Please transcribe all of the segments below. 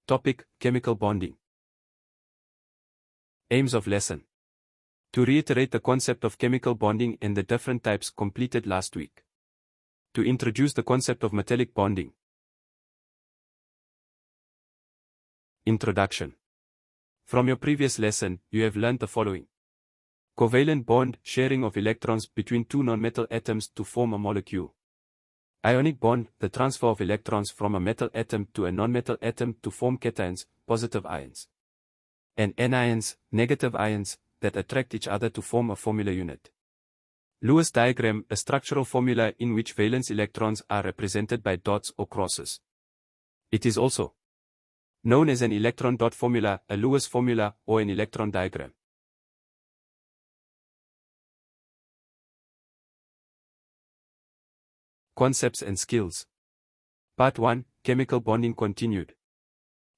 Topic: Chemical bonding. Aims of lesson. To reiterate the concept of chemical bonding and the different types completed last week. To introduce the concept of metallic bonding. Introduction. From your previous lesson, you have learned the following. Covalent bond, sharing of electrons between two nonmetal atoms to form a molecule. Ionic bond, the transfer of electrons from a metal atom to a nonmetal atom to form cations, positive ions. And anions, negative ions, that attract each other to form a formula unit. Lewis diagram, a structural formula in which valence electrons are represented by dots or crosses. It is also known as an electron dot formula, a Lewis formula, or an electron diagram. Concepts and skills. Part 1, Chemical bonding continued.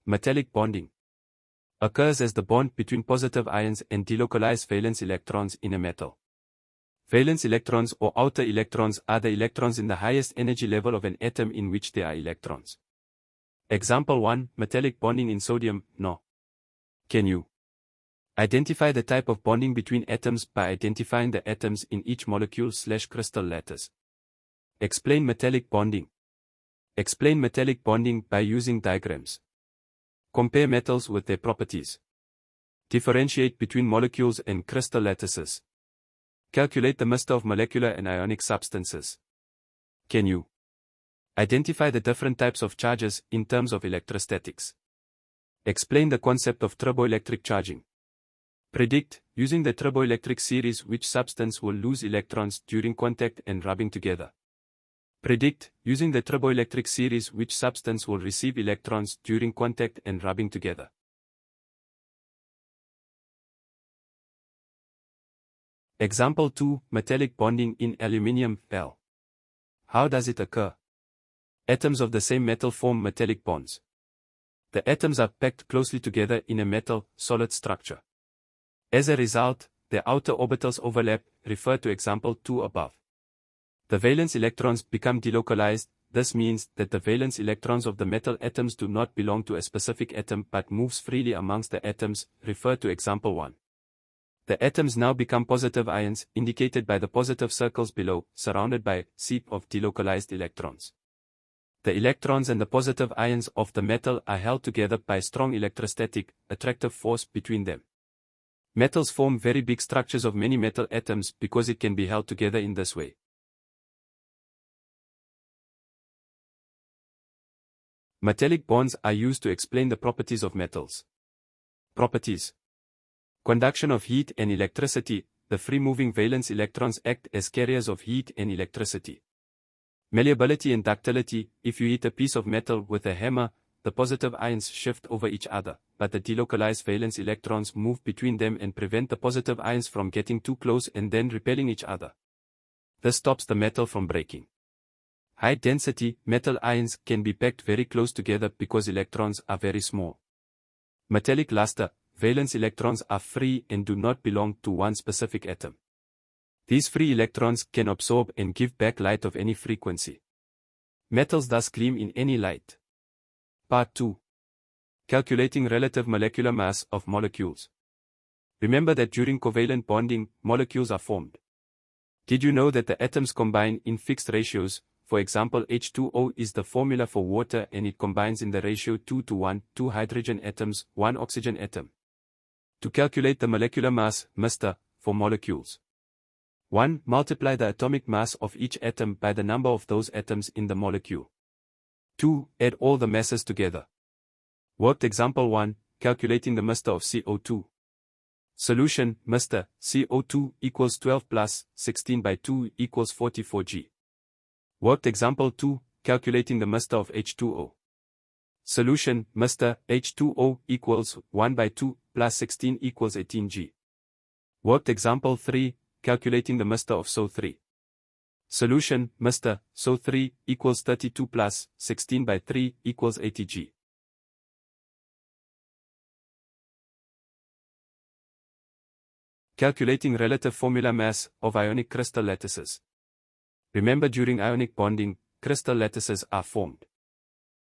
Metallic bonding occurs as the bond between positive ions and delocalized valence electrons in a metal. Valence electrons or outer electrons are the electrons in the highest energy level of an atom in which there are electrons. Example 1, metallic bonding in sodium, No. Can you identify the type of bonding between atoms by identifying the atoms in each molecule/crystal lattice? Explain metallic bonding. Explain metallic bonding by using diagrams. Compare metals with their properties. Differentiate between molecules and crystal lattices. Calculate the mixture of molecular and ionic substances. Can you identify the different types of charges in terms of electrostatics? Explain the concept of turboelectric charging. Predict, using the turboelectric series, which substance will lose electrons during contact and rubbing together. Predict, using the turboelectric series, which substance will receive electrons during contact and rubbing together. Example 2, metallic bonding in aluminium, Al. How does it occur? Atoms of the same metal form metallic bonds. The atoms are packed closely together in a metal, solid structure. As a result, their outer orbitals overlap, refer to example 2 above. The valence electrons become delocalized. This means that the valence electrons of the metal atoms do not belong to a specific atom but moves freely amongst the atoms, refer to example 1. The atoms now become positive ions, indicated by the positive circles below, surrounded by sea of delocalized electrons. The electrons and the positive ions of the metal are held together by strong electrostatic, attractive force between them. Metals form very big structures of many metal atoms because it can be held together in this way. Metallic bonds are used to explain the properties of metals. Properties. Conduction of heat and electricity. The free-moving valence electrons act as carriers of heat and electricity. Malleability and ductility. If you hit a piece of metal with a hammer, the positive ions shift over each other, but the delocalized valence electrons move between them and prevent the positive ions from getting too close and then repelling each other. This stops the metal from breaking. High density, metal ions can be packed very close together because electrons are very small. Metallic luster, valence electrons are free and do not belong to one specific atom. These free electrons can absorb and give back light of any frequency. Metals thus gleam in any light. Part 2. Calculating relative molecular mass of molecules. Remember that during covalent bonding, molecules are formed. Did you know that the atoms combine in fixed ratios? For example, H2O is the formula for water and it combines in the ratio 2:1, 2 hydrogen atoms, 1 oxygen atom. To calculate the molecular mass, Mr., for molecules. 1. Multiply the atomic mass of each atom by the number of those atoms in the molecule. 2. Add all the masses together. Worked example 1, calculating the Mr of CO2. Solution, Mr, CO2 equals 12 plus 16 by 2 equals 44 G. Worked example 2, calculating the Mr of H2O. Solution, Mr, H2O equals 1 by 2 plus 16 equals 18 G. Worked example 3, calculating the Mr of SO3. Solution, Mr, SO3 equals 32 plus 16 by 3 equals 80 G. Calculating relative formula mass of ionic crystal lattices. Remember, during ionic bonding, crystal lattices are formed.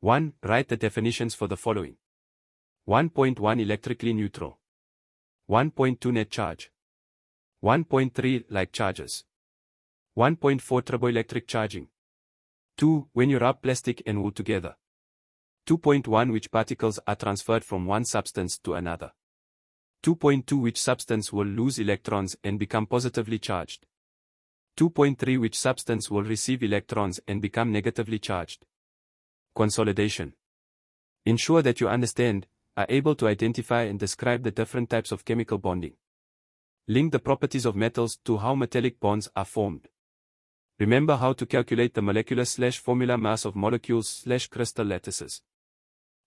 1. Write the definitions for the following. 1.1 Electrically neutral. 1.2 Net charge. 1.3 Like charges. 1.4 Turboelectric charging. 2. When you rub plastic and wood together. 2.1 Which particles are transferred from one substance to another. 2.2 Which substance will lose electrons and become positively charged. 2.3 Which substance will receive electrons and become negatively charged. Consolidation. Ensure that you understand, are able to identify and describe the different types of chemical bonding. Link the properties of metals to how metallic bonds are formed. Remember how to calculate the molecular/formula mass of molecules/crystal lattices.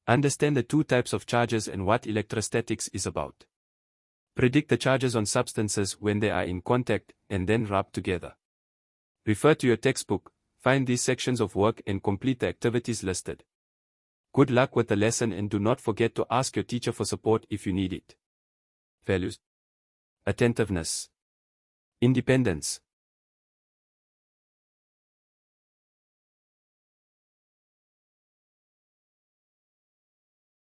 Understand the two types of charges and what electrostatics is about. Predict the charges on substances when they are in contact, and then rub together. Refer to your textbook, find these sections of work and complete the activities listed. Good luck with the lesson and do not forget to ask your teacher for support if you need it. Values: attentiveness, independence,